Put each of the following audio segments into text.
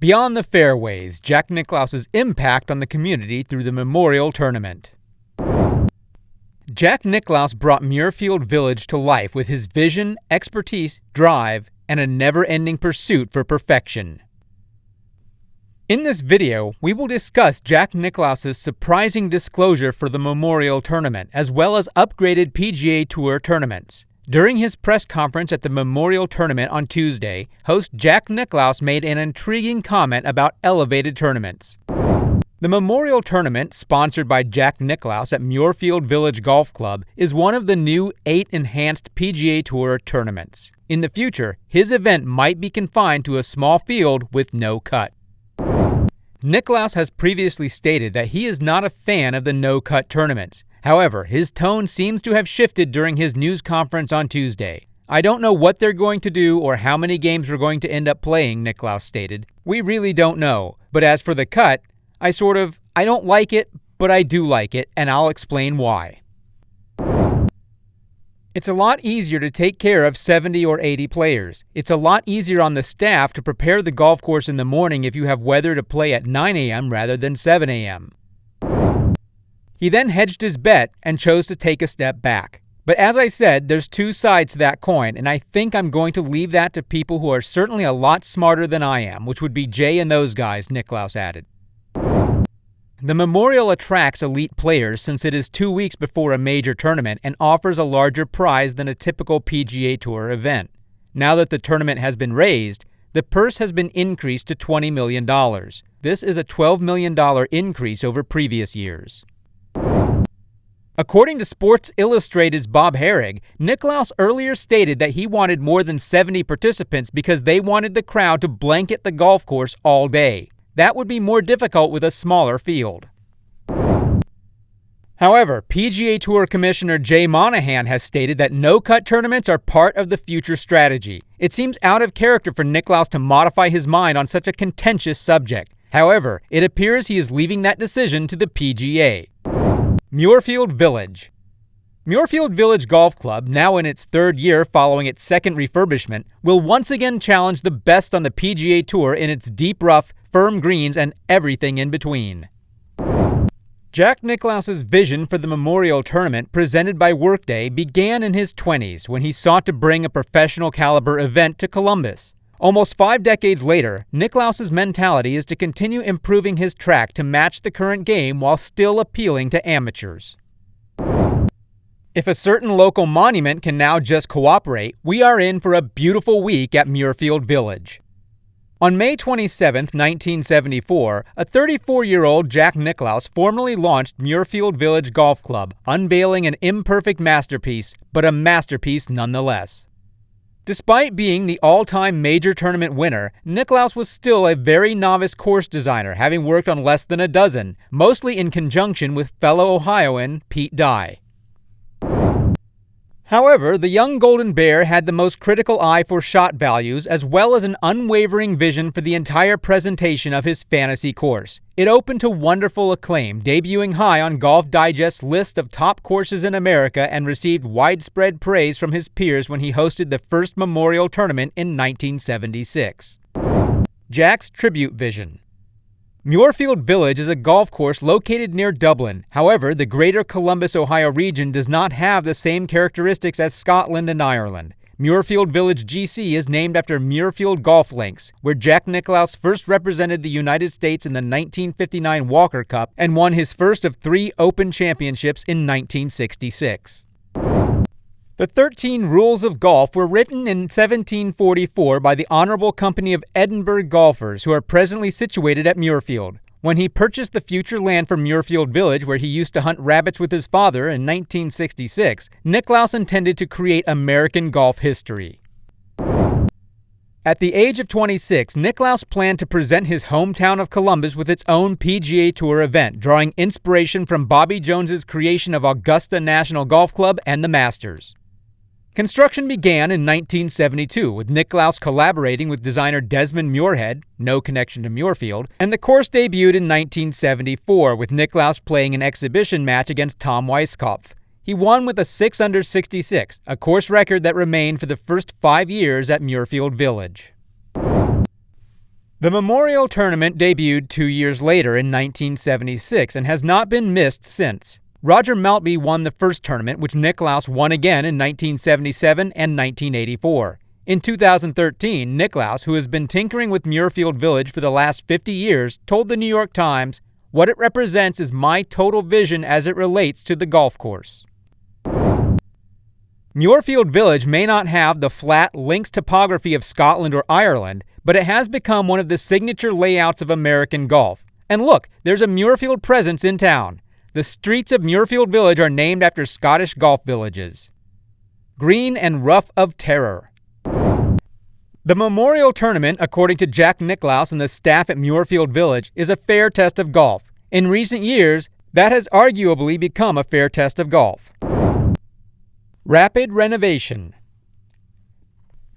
Beyond the Fairways, Jack Nicklaus's impact on the community through the Memorial Tournament. Jack Nicklaus brought Muirfield Village to life with his vision, expertise, drive, and a never-ending pursuit for perfection. In this video, we will discuss Jack Nicklaus's surprising disclosure for the Memorial Tournament, as well as upgraded PGA Tour tournaments. During his press conference at the Memorial Tournament on Tuesday, host Jack Nicklaus made an intriguing comment about elevated tournaments. The Memorial Tournament, sponsored by Jack Nicklaus at Muirfield Village Golf Club, is one of the new 8 enhanced PGA Tour tournaments. In the future, his event might be confined to a small field with no cut. Nicklaus has previously stated that he is not a fan of the no-cut tournaments. However, his tone seems to have shifted during his news conference on Tuesday. "I don't know what they're going to do or how many games we're going to end up playing," Nicklaus stated. "We really don't know. But as for the cut, I don't like it, but I do like it, and I'll explain why. It's a lot easier to take care of 70 or 80 players. It's a lot easier on the staff to prepare the golf course in the morning if you have weather to play at 9 a.m. rather than 7 a.m. He then hedged his bet and chose to take a step back. But as I said, there's two sides to that coin, and I think I'm going to leave that to people who are certainly a lot smarter than I am, which would be Jay and those guys," Nicklaus added. The Memorial attracts elite players since it is 2 weeks before a major tournament and offers a larger prize than a typical PGA Tour event. Now that the tournament has been raised, the purse has been increased to $20 million. This is a $12 million increase over previous years. According to Sports Illustrated's Bob Harig, Nicklaus earlier stated that he wanted more than 70 participants because they wanted the crowd to blanket the golf course all day. That would be more difficult with a smaller field. However, PGA Tour Commissioner Jay Monahan has stated that no-cut tournaments are part of the future strategy. It seems out of character for Nicklaus to modify his mind on such a contentious subject. However, it appears he is leaving that decision to the PGA. Muirfield Village. Muirfield Village Golf Club, now in its third year following its second refurbishment, will once again challenge the best on the PGA Tour in its deep rough, firm greens, and everything in between. Jack Nicklaus's vision for the Memorial Tournament presented by Workday began in his 20s when he sought to bring a professional caliber event to Columbus. Almost 5 decades later, Nicklaus's mentality is to continue improving his track to match the current game while still appealing to amateurs. If a certain local monument can now just cooperate, we are in for a beautiful week at Muirfield Village. On May 27, 1974, a 34-year-old Jack Nicklaus formally launched Muirfield Village Golf Club, unveiling an imperfect masterpiece, but a masterpiece nonetheless. Despite being the all-time major tournament winner, Nicklaus was still a very novice course designer, having worked on less than a dozen, mostly in conjunction with fellow Ohioan Pete Dye. However, the young Golden Bear had the most critical eye for shot values as well as an unwavering vision for the entire presentation of his fantasy course. It opened to wonderful acclaim, debuting high on Golf Digest's list of top courses in America and received widespread praise from his peers when he hosted the first Memorial Tournament in 1976. Jack's Tribute Vision. Muirfield Village is a golf course located near Dublin. However, the greater Columbus, Ohio region does not have the same characteristics as Scotland and Ireland. Muirfield Village GC is named after Muirfield Golf Links, where Jack Nicklaus first represented the United States in the 1959 Walker Cup and won his first of 3 Open Championships in 1966. The 13 Rules of Golf were written in 1744 by the Honorable Company of Edinburgh Golfers, who are presently situated at Muirfield. When he purchased the future land from Muirfield Village, where he used to hunt rabbits with his father in 1966, Nicklaus intended to create American golf history. At the age of 26, Nicklaus planned to present his hometown of Columbus with its own PGA Tour event, drawing inspiration from Bobby Jones's creation of Augusta National Golf Club and the Masters. Construction began in 1972, with Nicklaus collaborating with designer Desmond Muirhead, no connection to Muirfield, and the course debuted in 1974, with Nicklaus playing an exhibition match against Tom Weiskopf. He won with a 6 under 66, a course record that remained for the first 5 years at Muirfield Village. The Memorial Tournament debuted 2 years later in 1976 and has not been missed since. Roger Maltby won the first tournament, which Nicklaus won again in 1977 and 1984. In 2013, Nicklaus, who has been tinkering with Muirfield Village for the last 50 years, told the New York Times, "What it represents is my total vision as it relates to the golf course." Muirfield Village may not have the flat, links topography of Scotland or Ireland, but it has become one of the signature layouts of American golf. And look, there's a Muirfield presence in town. The streets of Muirfield Village are named after Scottish golf villages. Green and rough of terror. The Memorial Tournament, according to Jack Nicklaus and the staff at Muirfield Village, is a fair test of golf. In recent years, that has arguably become a fair test of golf. Rapid renovation.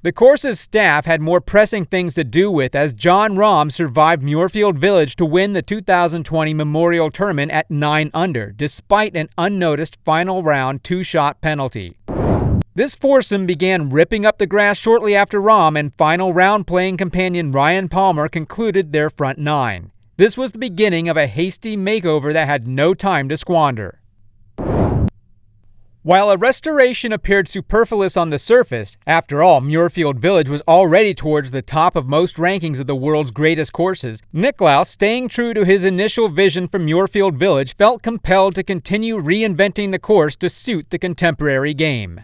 The course's staff had more pressing things to do with as Jon Rahm survived Muirfield Village to win the 2020 Memorial Tournament at 9 under, despite an unnoticed final round 2-shot penalty. This foursome began ripping up the grass shortly after Rahm and final round playing companion Ryan Palmer concluded their front nine. This was the beginning of a hasty makeover that had no time to squander. While a restoration appeared superfluous on the surface, after all, Muirfield Village was already towards the top of most rankings of the world's greatest courses, Nicklaus, staying true to his initial vision for Muirfield Village, felt compelled to continue reinventing the course to suit the contemporary game.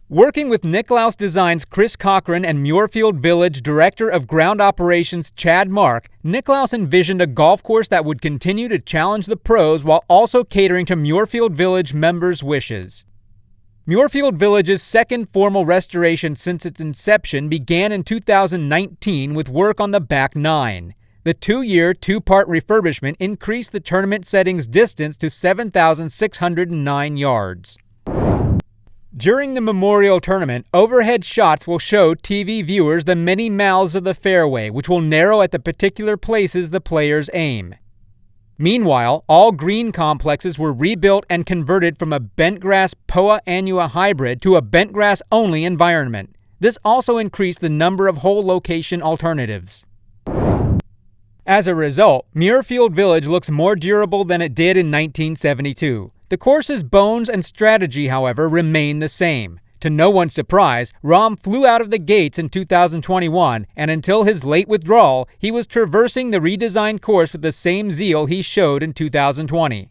Working with Nicklaus Designs' Chris Cochran and Muirfield Village Director of Ground Operations Chad Mark, Nicklaus envisioned a golf course that would continue to challenge the pros while also catering to Muirfield Village members' wishes. Muirfield Village's second formal restoration since its inception began in 2019 with work on the back nine. The 2-year, 2-part refurbishment increased the tournament setting's distance to 7,609 yards. During the Memorial Tournament, overhead shots will show TV viewers the many mouths of the fairway, which will narrow at the particular places the players aim. Meanwhile, all green complexes were rebuilt and converted from a bentgrass Poa annua hybrid to a bentgrass-only environment. This also increased the number of hole location alternatives. As a result, Muirfield Village looks more durable than it did in 1972. The course's bones and strategy, however, remain the same. To no one's surprise, Rahm flew out of the gates in 2021, and until his late withdrawal, he was traversing the redesigned course with the same zeal he showed in 2020.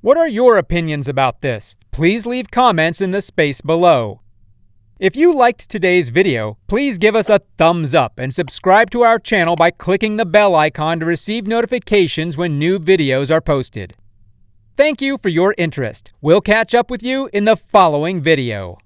What are your opinions about this? Please leave comments in the space below. If you liked today's video, please give us a thumbs up and subscribe to our channel by clicking the bell icon to receive notifications when new videos are posted. Thank you for your interest. We'll catch up with you in the following video.